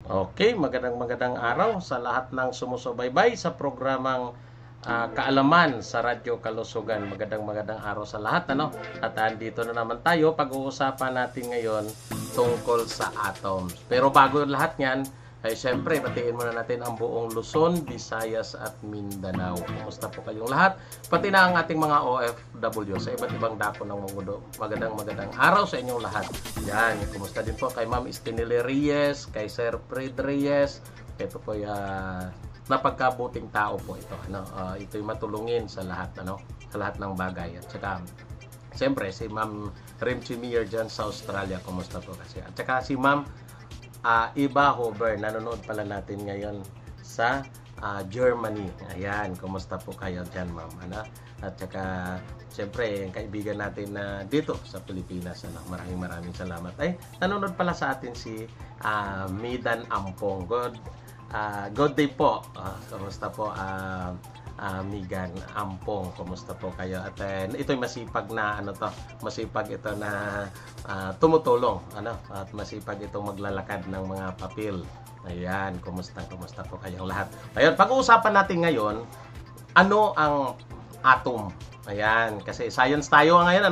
Okay, magandang araw sa lahat ng sumusubaybay sa programang Kaalaman sa Radyo Kalusugan. Magandang araw sa lahat, ano? At andito na naman tayo, pag-uusapan natin ngayon tungkol sa atoms. Pero bago lahat yan, ay syempre, batiin muna natin ang buong Luzon, Visayas at Mindanao. Kumusta po kayong lahat? Pati na ang ating mga OFW sa iba't ibang dako ng mundo. Magandang araw sa inyong lahat. Yan, kumusta din po kay Ma'am Estinili Reyes, kay Sir Fred Reyes. Ito po napagkabuting tao po ito. Ito'y matulungin sa lahat, sa lahat ng bagay. At saka, siyempre, si Ma'am Rimchi Meyer dyan sa Australia. Kumusta po kasi? At saka si Ma'am Iba Hober, nanonood pala natin ngayon sa Germany. Ayan, kumusta po kayo dyan, ma'am? At saka, siyempre, yung kaibigan natin na dito sa Pilipinas. Maraming salamat. Ay, nanonood pala sa atin si Midan Ampong. Good day po. Kumusta po, Migan Ampong, kumusta po kayo? At ito'y masipag na masipag ito na tumutulong, at masipag itong maglalakad ng mga papel. Ayan, kumusta po kayong lahat? Ayun, pag-uusapan natin ngayon, ano ang atom? Ayan, kasi science tayo ngayon,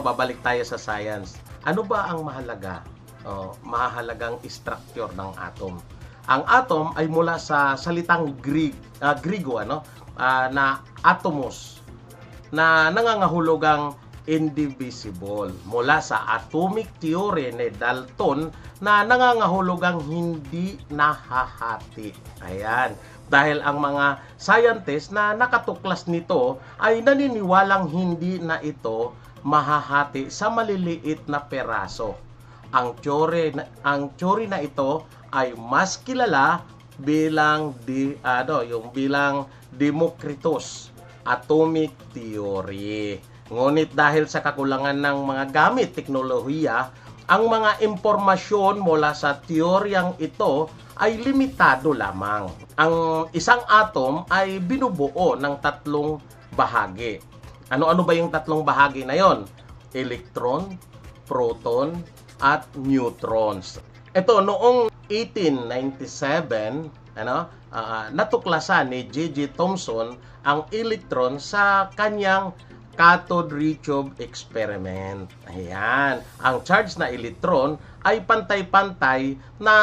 babalik tayo sa science. Ano ba ang mahalagang structure ng atom? Ang atom ay mula sa salitang Grigo, na atomos, na nangangahulugang indivisible, mula sa atomic theory ni Dalton na nangangahulugang hindi nahahati. Ayan. Dahil ang mga scientists na nakatuklas nito ay naniniwalang hindi na ito mahahati sa maliliit na peraso. Ang theory na ito ay mas kilala bilang bilang Democritus atomic theory. Ngunit dahil sa kakulangan ng mga gamit teknolohiya, ang mga impormasyon mula sa teoryang ito ay limitado lamang. Ang isang atom ay binubuo ng tatlong bahagi. Ano-ano ba yung tatlong bahagi na yon? Electron, proton, at neutrons. Ito noong 1897, natuklasan ni J.J. Thomson ang electron sa kanyang cathode ray tube experiment. Ayan, ang charge na electron ay pantay-pantay na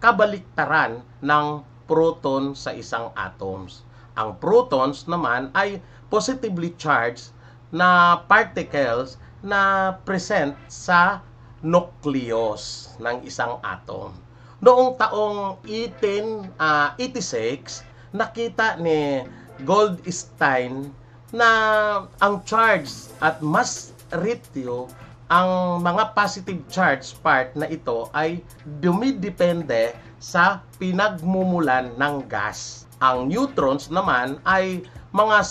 kabaliktaran ng proton sa isang atoms. Ang protons naman ay positively charged na particles na present sa nucleus ng isang atom. Noong taong 1886, nakita ni Goldstein na ang charge at mass ratio, ang mga positive charge part na ito ay dumidepende sa pinagmumulan ng gas. Ang neutrons naman ay mga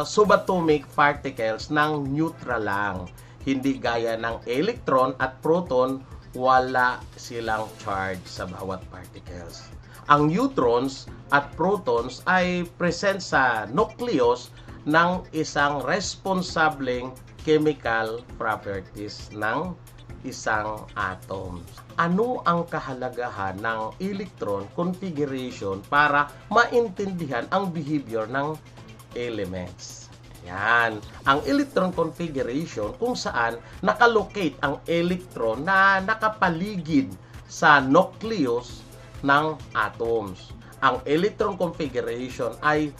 subatomic particles ng neutral lang. Hindi gaya ng electron at proton, wala silang charge sa bawat particles. Ang neutrons at protons ay present sa nucleus ng isang responsableng chemical properties ng isang atom. Ano ang kahalagahan ng electron configuration para maintindihan ang behavior ng elements? Yan. Ang electron configuration kung saan nakalocate ang electron na nakapaligid sa nucleus ng atoms. Ang electron configuration ay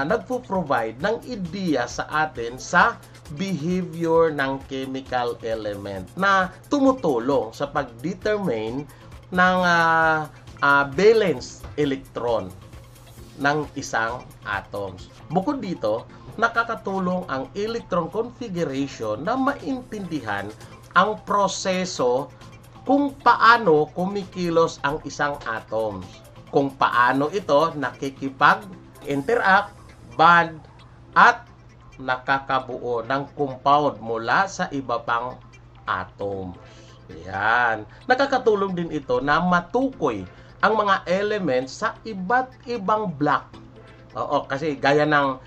nagpo-provide ng ideya sa atin sa behavior ng chemical element na tumutulong sa pag-determine ng valence electron ng isang atoms. Bukod dito, nakakatulong ang electron configuration na maintindihan ang proseso kung paano kumikilos ang isang atoms. Kung paano ito nakikipag-interact, bond, at nakakabuo ng compound mula sa iba pang atoms. Yan. Nakakatulong din ito na matukoy ang mga elements sa iba't ibang block. Kasi gaya ng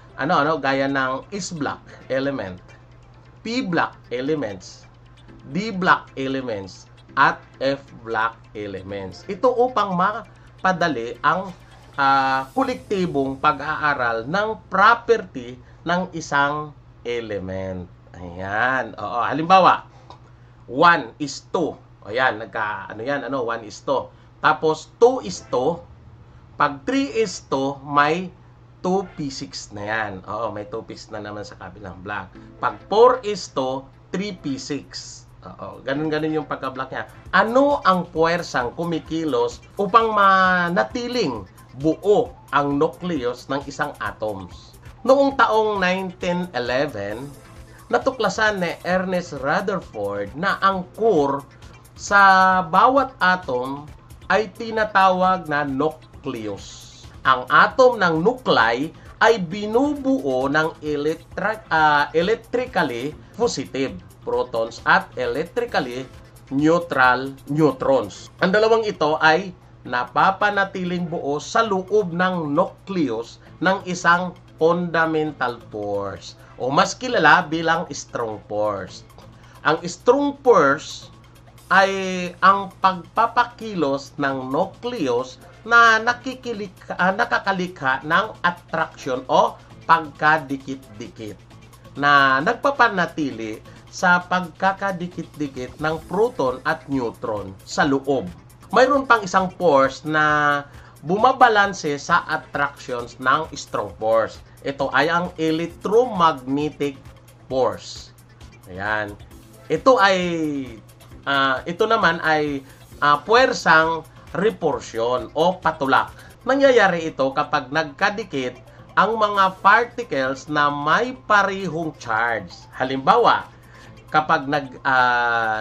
gaya ng S-block element, P-block elements, D-block elements, at F block elements. Ito upang mapadali ang kolektibong pag-aaral ng property ng isang element. Ayan. Oo, halimbawa, 1:2. Ayan, 1:2. Tapos 2:2. Pag 3:2, may 2p6 na yan. Oo, may 2p's na naman sa kabilang block. Pag 4:2, 3p6. Oo, ganun-ganun yung pagka-block niya. Ano ang puwersang kumikilos upang manatiling buo ang nucleus ng isang atoms? Noong taong 1911, natuklasan ni Ernest Rutherford na ang core sa bawat atom ay tinatawag na nucleus. Ang atom ng nuclei ay binubuo ng electrically positive protons at electrically neutral neutrons. Ang dalawang ito ay napapanatiling buo sa loob ng nucleus ng isang fundamental force o mas kilala bilang strong force. Ang strong force ay ang pagpapakilos ng nucleus na nakakalikha ng attraction o pagkadikit-dikit na nagpapanatili sa pagkakadikit-dikit ng proton at neutron sa loob. Mayroon pang isang force na bumabalanse sa attractions ng strong force. Ito ay ang electromagnetic force. Ayan. Ito naman ay puwersang repulsion o patulak. Nangyayari ito kapag nagkadikit ang mga particles na may parehong charge. Halimbawa, kapag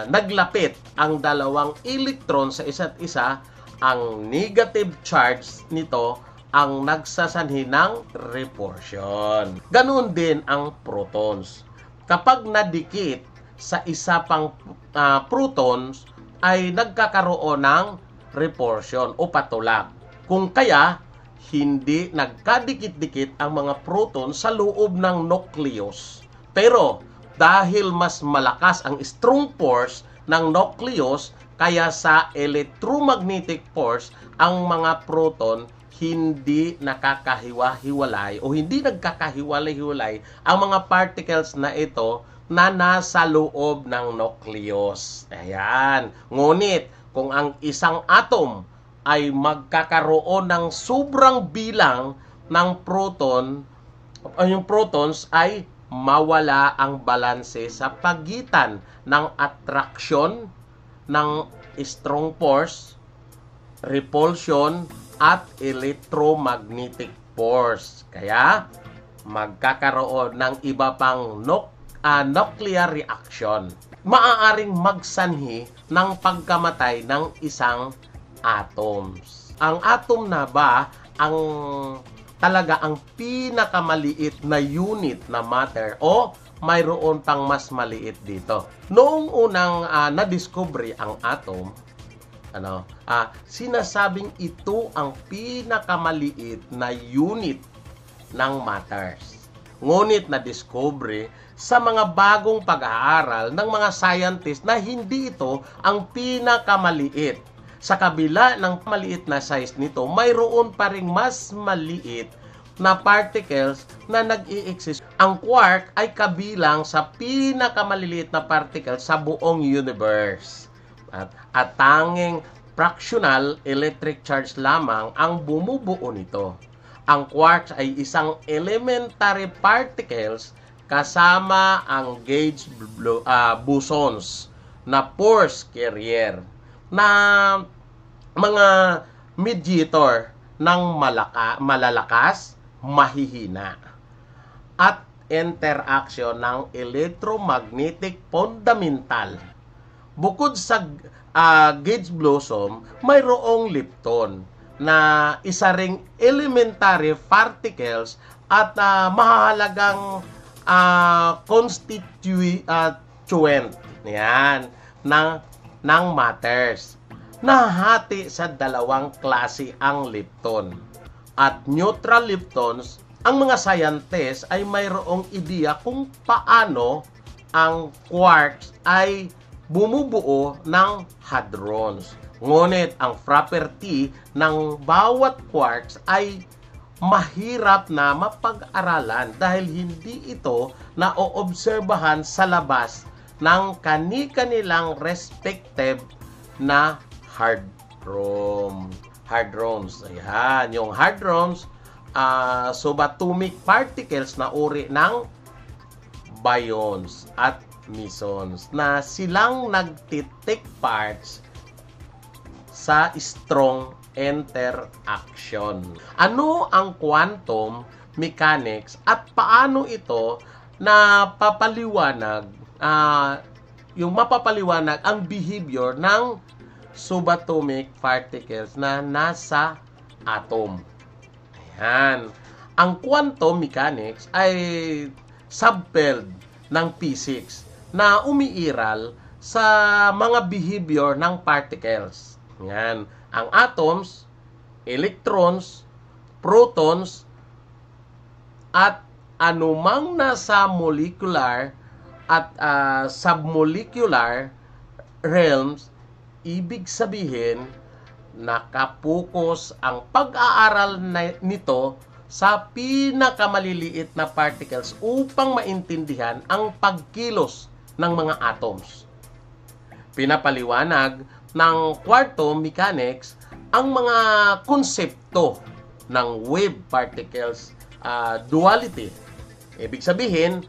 naglapit ang dalawang electron sa isa't isa, ang negative charge nito ang nagsasanhi ng repulsion. Ganoon din ang protons. Kapag nadikit sa isa pang protons, ay nagkakaroon ng repulsion o patulak. Kung kaya, hindi nagkadikit-dikit ang mga protons sa loob ng nucleus. Pero, dahil mas malakas ang strong force ng nucleus kaya sa electromagnetic force, ang mga proton hindi nakakahiwa-hiwalay o hindi nagkakahiwalay-hiwalay ang mga particles na ito na nasa loob ng nucleus. Ayan. Ngunit, kung ang isang atom ay magkakaroon ng sobrang bilang ng proton, yung protons ay mawala ang balanse sa pagitan ng attraction ng strong force, repulsion, at electromagnetic force. Kaya, magkakaroon ng iba pang nuclear reaction. Maaaring magsanhi ng pagkamatay ng isang atoms. Ang atom na ba ang pinakamaliit na unit na matter o mayroon pang mas maliit dito? Noong unang na-discovery ang atom, sinasabing ito ang pinakamaliit na unit ng matters. Ngunit na-discovery sa mga bagong pag-aaral ng mga scientists na hindi ito ang pinakamaliit. Sa kabila ng maliit na size nito, mayroon pa ring mas maliit na particles na nag-i-exist. Ang quark ay kabilang sa pinakamaliliit na particle sa buong universe. At tanging fractional electric charge lamang ang bumubuo nito. Ang quarks ay isang elementary particles kasama ang gauge bosons na force carrier na mga mediator ng malalakas, mahihina at interaction ng electromagnetic fundamental. Bukod sa gauge boson, mayroong lepton na isa ring elementary particles at mahalagang constituent ng matters. Nahati sa dalawang klase ang lepton. At neutral leptons, ang mga scientists ay mayroong ideya kung paano ang quarks ay bumubuo ng hadrons. Ngunit ang property ng bawat quarks ay mahirap na mapag-aralan dahil hindi ito naoobserbahan sa labas ng kani-kanilang respective na hadrons. Ayan, yung hadrons, subatomic particles na uri ng baryons at mesons na silang nagtitake parts sa strong interaction. Ano ang quantum mechanics at paano ito mapapaliwanag ang behavior ng subatomic particles na nasa atom? Ayan. Ang quantum mechanics ay subfield ng physics na umiiral sa mga behavior ng particles. Yan. Ang atoms, electrons, protons, at anumang nasa molecular at submolecular realms, ibig sabihin, nakapokus ang pag-aaral nito sa pinakamaliliit na particles upang maintindihan ang pagkilos ng mga atoms. Pinapaliwanag ng quantum mechanics ang mga konsepto ng wave particles duality. Ibig sabihin,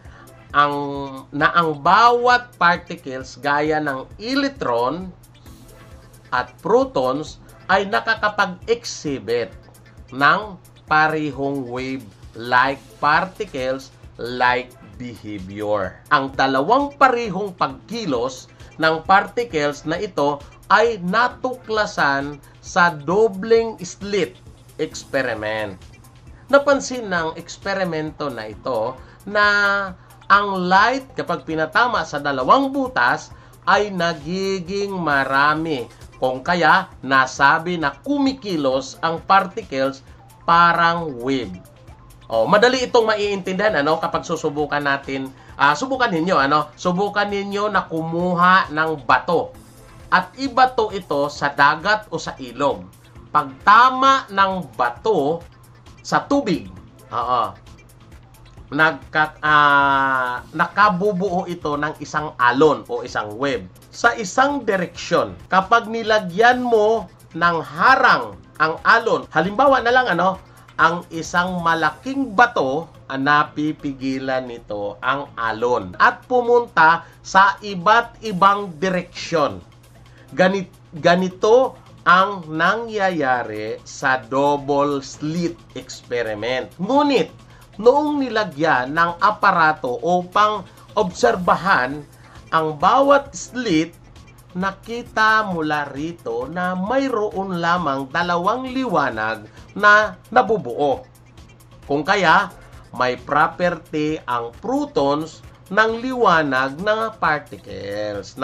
ang bawat particles gaya ng electron at protons ay nakakapag-exhibit ng parehong wave-like particles like behavior. Ang dalawang parehong pagkilos ng particles na ito ay natuklasan sa doubling slit experiment. Napansin ng eksperimento na ito na ang light kapag pinatama sa dalawang butas ay nagiging marami. Kung kaya nasabi na kumikilos ang particles parang wave. Madali itong maiintindihan kapag susubukan natin. Subukan ninyo na kumuha ng bato at ibato ito sa dagat o sa ilog. Pagtama ng bato sa tubig, nakabubuo ito ng isang alon o isang wave sa isang direksyon. Kapag nilagyan mo ng harang ang alon, halimbawa na lang ang isang malaking bato, napipigilan nito ang alon at pumunta sa iba't ibang direksyon. Ganito ang nangyayari sa double slit experiment. Ngunit, noong nilagyan ng aparato upang obserbahan ang bawat slit, nakita mula rito na mayroon lamang dalawang liwanag na nabubuo. Kung kaya, may property ang protons ng liwanag ng particles.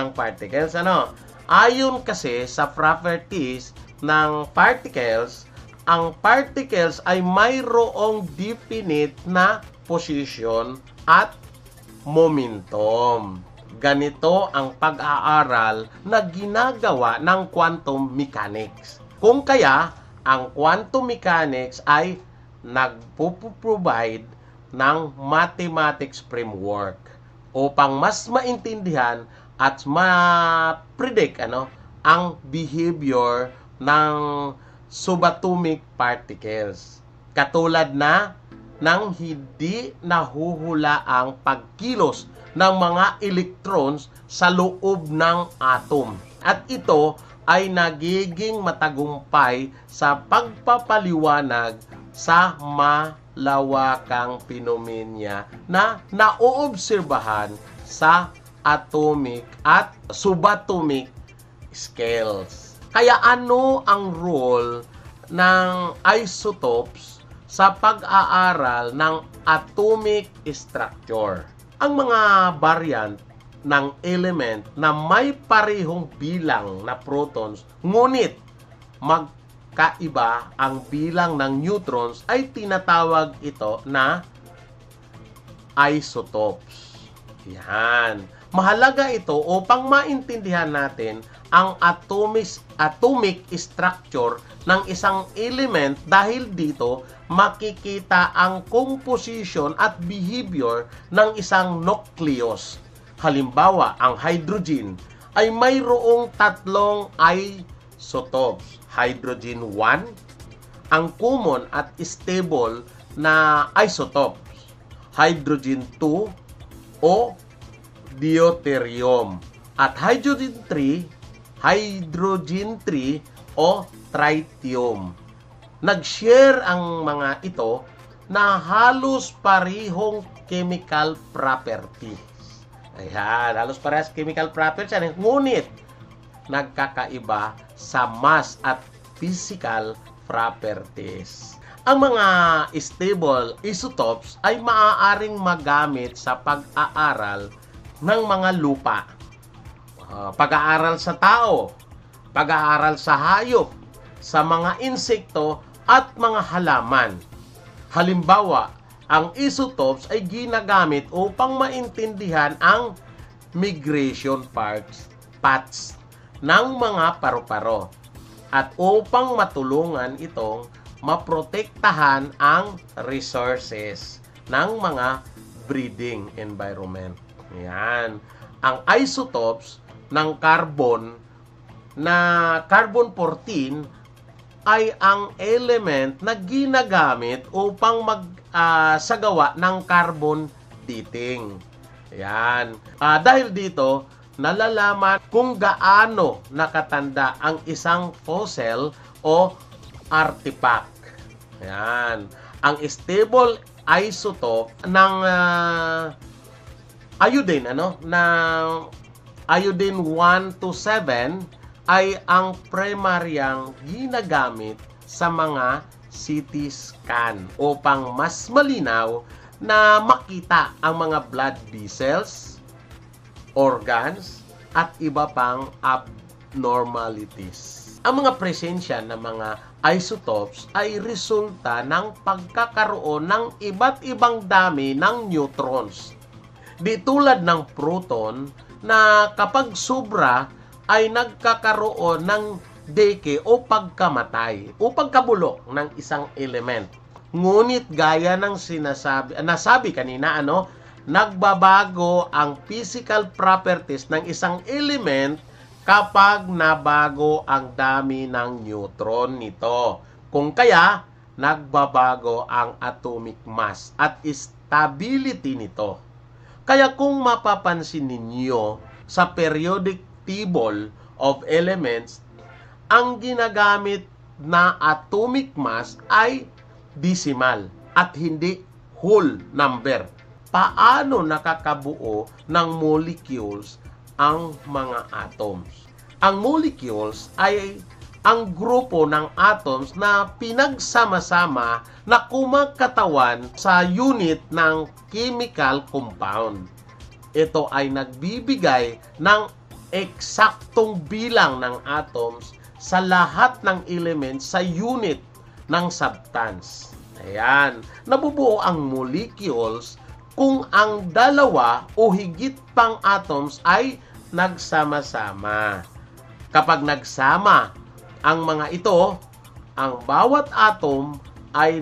Ayon kasi sa properties ng particles, ang particles ay mayroong definite na position at momentum. Ganito ang pag-aaral na ginagawa ng quantum mechanics. Kung kaya, ang quantum mechanics ay nagpo-provide ng mathematics framework upang mas maintindihan at ma-predict ang behavior ng subatomic particles. Katulad ng hindi nahuhula ang pagkilos ng mga electrons sa loob ng atom. At ito ay nagiging matagumpay sa pagpapaliwanag sa malawakang phenomena na naoobserbahan sa atomic at subatomic scales. Kaya ano ang role ng isotopes sa pag-aaral ng atomic structure? Ang mga variant ng element na may parehong bilang na protons, ngunit magkaiba ang bilang ng neutrons, ay tinatawag ito na isotopes. Yan. Mahalaga ito upang maintindihan natin ang atomic structure ng isang element dahil dito makikita ang composition at behavior ng isang nucleus. Halimbawa, ang hydrogen ay mayroong tatlong isotopes. Hydrogen 1, ang common at stable na isotopes. Hydrogen 2 o deuterium. At hydrogen 3 o tritium. Nag-share ang mga ito na halos parehong chemical properties. Ayan, halos parehas chemical properties yan. Ngunit, nagkakaiba sa mass at physical properties. Ang mga stable isotopes ay maaaring magamit sa pag-aaral ng mga lupa, pag-aaral sa tao, pag-aaral sa hayop, sa mga insekto at mga halaman. Halimbawa, ang isotopes ay ginagamit upang maintindihan ang migration paths ng mga paru-paro at upang matulungan itong maprotektahan ang resources ng mga breeding environment. Yan. Ang isotopes ng carbon na carbon 14 ay ang element na ginagamit upang magsagawa ng carbon dating. Yan. Dahil dito, nalalaman kung gaano nakatanda ang isang fossil o artifact. Yan. Ang stable isotope ng iodine, na iodine 1 to 7 ay ang primaryang ginagamit sa mga CT scan upang mas malinaw na makita ang mga blood vessels, organs, at iba pang abnormalities. Ang mga presensya ng mga isotopes ay resulta ng pagkakaroon ng iba't ibang dami ng neutrons. Di tulad ng proton na kapag sobra ay nagkakaroon ng decay o pagkamatay o pagkabulok ng isang element. Ngunit gaya ng nasabi kanina, nagbabago ang physical properties ng isang element kapag nabago ang dami ng neutron nito. Kung kaya, nagbabago ang atomic mass at stability nito. Kaya kung mapapansin ninyo sa periodic table of elements, ang ginagamit na atomic mass ay decimal at hindi whole number. Paano nakakabuo ng molecules ang mga atoms? Ang molecules ay ang grupo ng atoms na pinagsama-sama na kumakatawan sa unit ng chemical compound. Ito ay nagbibigay ng eksaktong bilang ng atoms sa lahat ng elements sa unit ng substance. Ayan, nabubuo ang molecules kung ang dalawa o higit pang atoms ay nagsama-sama. Kapag nagsama ang mga ito, ang bawat atom ay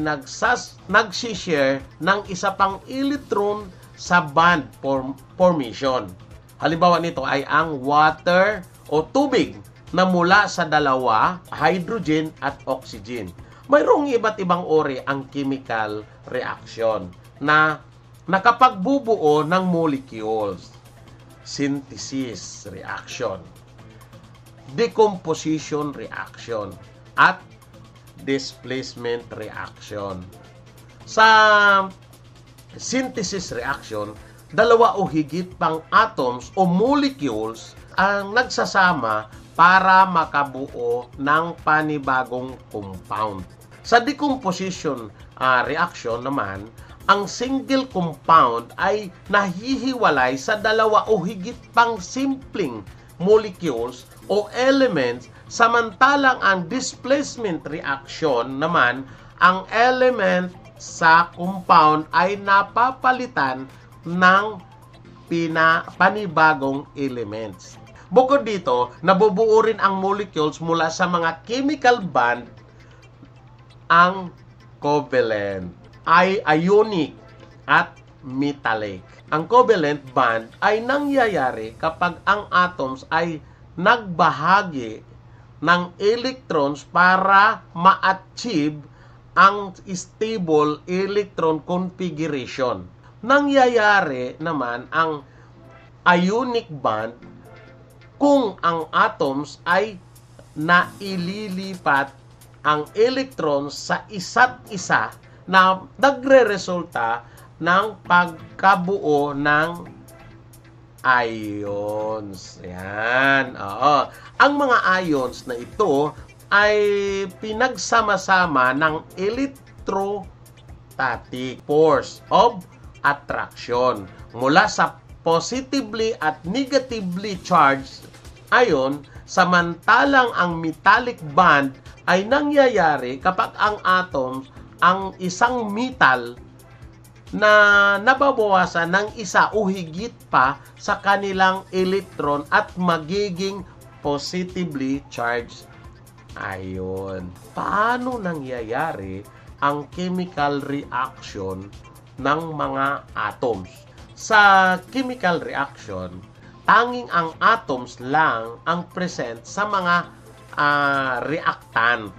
nagsishare ng isa pang electron sa bond formation. Halimbawa nito ay ang water o tubig na mula sa dalawa, hydrogen at oxygen. Mayroong iba't ibang uri ang chemical reaction na nakapagbubuo ng molecules. Synthesis reaction, decomposition reaction, at displacement reaction. Sa synthesis reaction, dalawa o higit pang atoms o molecules ang nagsasama para makabuo ng panibagong compound. Sa decomposition reaction naman, ang single compound ay nahihiwalay sa dalawa o higit pang simpleng molecules o elements, samantalang ang displacement reaction naman, ang element sa compound ay napapalitan ng panibagong elements. Bukod dito, nabubuo rin ang molecules mula sa mga chemical bond ang covalent, ionic at metallic. Ang covalent bond ay nangyayari kapag ang atoms ay nagbahagi ng electrons para ma-achieve ang stable electron configuration. Nangyayari naman ang ionic bond kung ang atoms ay naililipat ang electrons sa isa't isa na nagre-resulta ng pagkabuo ng ions. Yan. Oo. Ang mga ions na ito ay pinagsama-sama ng electrostatic force of attraction mula sa positively at negatively charged ion, samantalang ang metallic bond ay nangyayari kapag ang atoms ang isang metal na nababawasan ng isa o higit pa sa kanilang electron at magiging positively charged ion. Paano nangyayari ang chemical reaction ng mga atoms? Sa chemical reaction, tanging ang atoms lang ang present sa mga reactant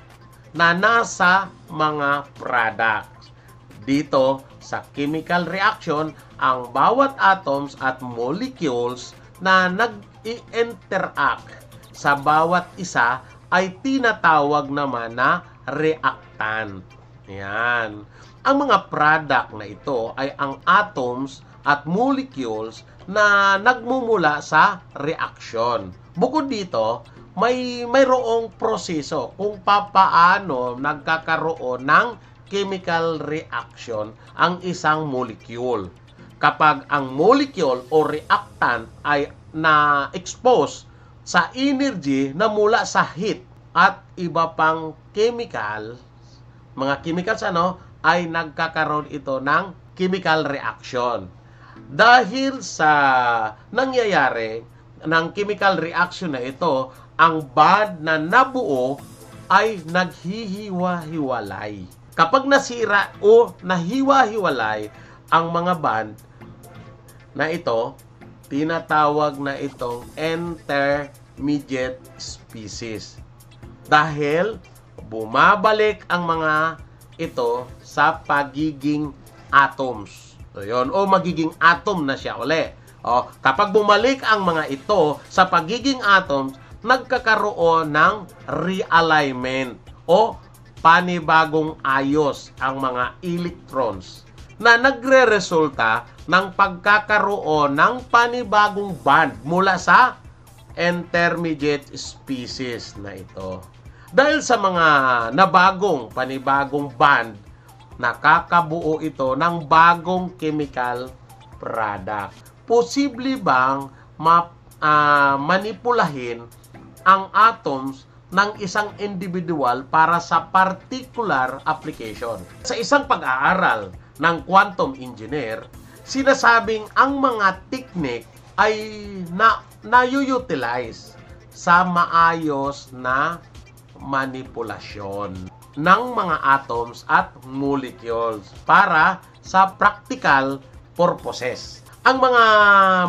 na nasa mga products. Dito, sa chemical reaction, ang bawat atoms at molecules na nag-i-interact sa bawat isa ay tinatawag naman na reactant. Yan. Ang mga product na ito ay ang atoms at molecules na nagmumula sa reaction. Bukod dito, mayroong proseso kung papaano nagkakaroon ng chemical reaction ang isang molecule. Kapag ang molecule o reactant ay na-expose sa energy na mula sa heat at iba pang chemical, mga chemicals ay nagkakaroon ito ng chemical reaction. Dahil sa nangyayari ng chemical reaction na ito, ang bond na nabuo ay naghihiwa-hiwalay. Kapag nasira o nahiwa-hiwalay ang mga bond na ito, tinatawag na itong intermediate species. Dahil bumabalik ang mga ito sa pagiging atoms. So, yun. O magiging atom na siya uli. O, kapag bumalik ang mga ito sa pagiging atoms, nagkakaroon ng realignment o panibagong ayos ang mga electrons na nagre-resulta ng pagkakaroon ng panibagong bond mula sa intermediate species na ito. Dahil sa mga panibagong bond, nakakabuo ito ng bagong chemical product. Posible bang manipulahin ang atoms ng isang individual para sa particular application? Sa isang pag-aaral ng quantum engineer, sinasabing ang mga technique ay na-utilize sa maayos na manipulasyon ng mga atoms at molecules para sa practical purposes. Ang mga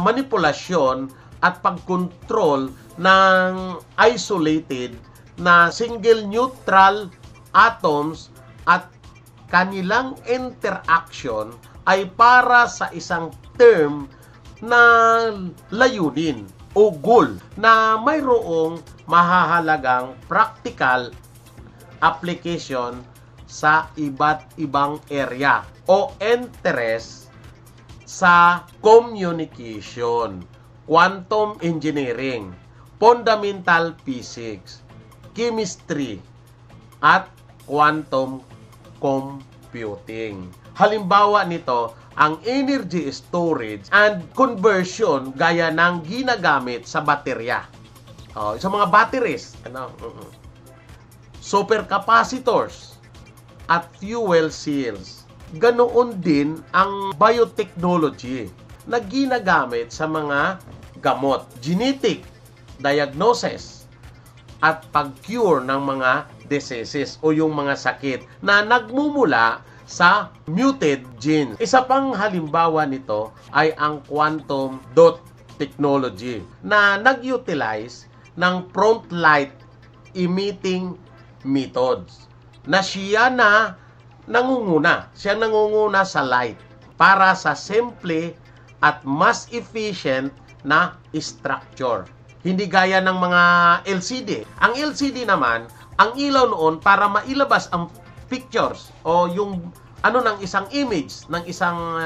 manipulasyon at pagkontrol ng isolated na single neutral atoms at kanilang interaction ay para sa isang term na layunin o goal na mayroong mahahalagang practical application sa iba't ibang area o interest sa communication, quantum engineering, fundamental physics, chemistry, at quantum computing. Halimbawa nito, ang energy storage and conversion gaya ng ginagamit sa baterya. Sa mga batteries, supercapacitors, at fuel cells. Ganoon din ang biotechnology. na ginagamit sa mga gamot, genetic diagnosis, at pag-cure ng mga diseases o yung mga sakit na nagmumula sa muted genes. Isa pang halimbawa nito ay ang quantum dot technology na nag-utilize ng prompt light emitting methods na siya nangunguna sa light para sa simple at mas efficient na structure. Hindi gaya ng mga LCD. Ang LCD naman, ang ilaw noon para mailabas ang pictures o yung ng isang image, ng isang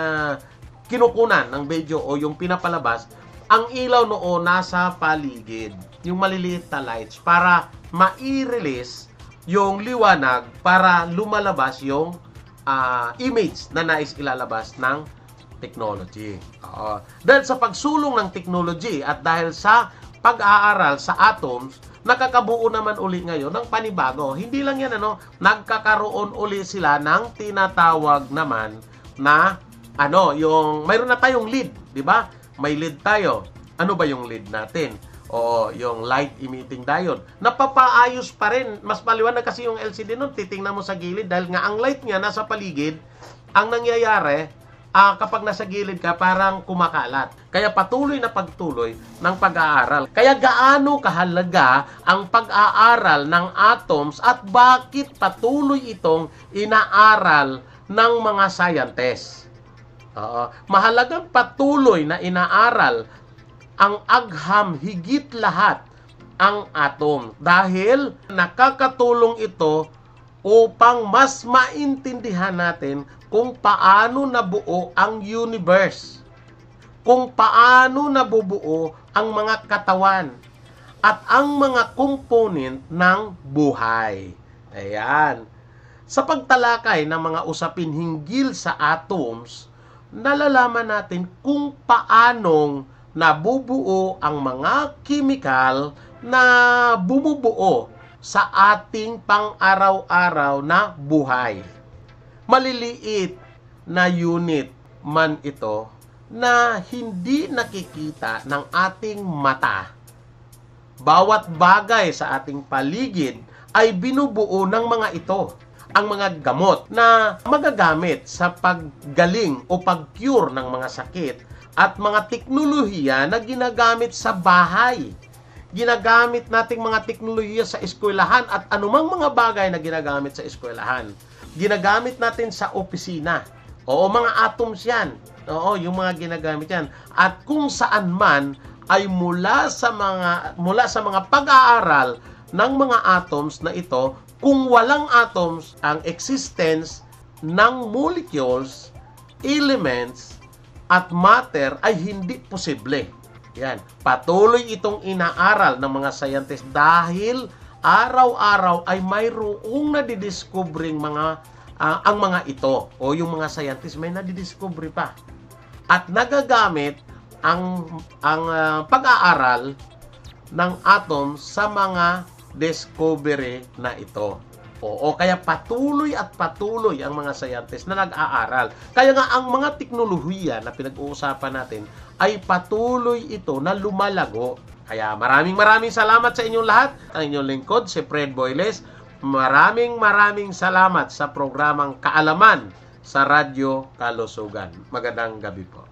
kinukunan ng video o yung pinapalabas, ang ilaw noon nasa paligid, yung maliliit na lights para ma-release yung liwanag para lumalabas yung image na nais ilalabas ng technology. Dahil sa pagsulong ng technology at dahil sa pag-aaral sa atoms, nakakabuo naman uli ngayon ng panibago. Hindi lang yan, nagkakaroon uli sila ng tinatawag naman na, yung, mayroon na tayong lead, di ba? May lead tayo. Ano ba yung lead natin? O yung light emitting diode. Napapaayos pa rin. Mas maliwanag kasi yung LCD nun, titingnan mo sa gilid dahil nga ang light niya nasa paligid. Ang nangyayari, kapag nasa gilid ka, parang kumakalat. Kaya patuloy na pagtuloy ng pag-aaral. Kaya gaano kahalaga ang pag-aaral ng atoms at bakit patuloy itong inaaral ng mga scientists. Mahalagang patuloy na inaaral ang agham higit lahat ang atom dahil nakakatulong ito upang mas maintindihan natin kung paano nabuo ang universe, kung paano nabubuo ang mga katawan at ang mga component ng buhay. Ayan. Sa pagtalakay ng mga usapin hinggil sa atoms, nalalaman natin kung paanong nabubuo ang mga chemical na bumubuo sa ating pang-araw-araw na buhay. Maliliit na unit man ito na hindi nakikita ng ating mata. Bawat bagay sa ating paligid ay binubuo ng mga ito. Ang mga gamot na magagamit sa paggaling o pag-cure ng mga sakit at mga teknolohiya na ginagamit sa bahay. Ginagamit nating mga teknolohiya sa eskwelahan at anumang mga bagay na ginagamit sa eskwelahan. Ginagamit natin sa opisina. Oo, mga atoms yan. Oo, yung mga ginagamit yan. At kung saan man ay mula sa mga pag-aaral ng mga atoms na ito, kung walang atoms, ang existence ng molecules, elements, at matter ay hindi posible. Yan. Patuloy itong inaaral ng mga scientists dahil araw-araw ay mayroong nadidiscovering ang mga ito o yung mga scientists may nadidiscovery pa. At nagagamit ang pag-aaral ng atoms sa mga discovery na ito. Oo, kaya patuloy at patuloy ang mga scientists na nag-aaral. Kaya nga ang mga teknolohiya na pinag-uusapan natin ay patuloy ito na lumalago. Kaya maraming salamat sa inyong lahat. Ang inyong lingkod, si Fred Boyles. Maraming salamat sa programang Kaalaman sa Radyo Kalusugan. Magandang gabi po.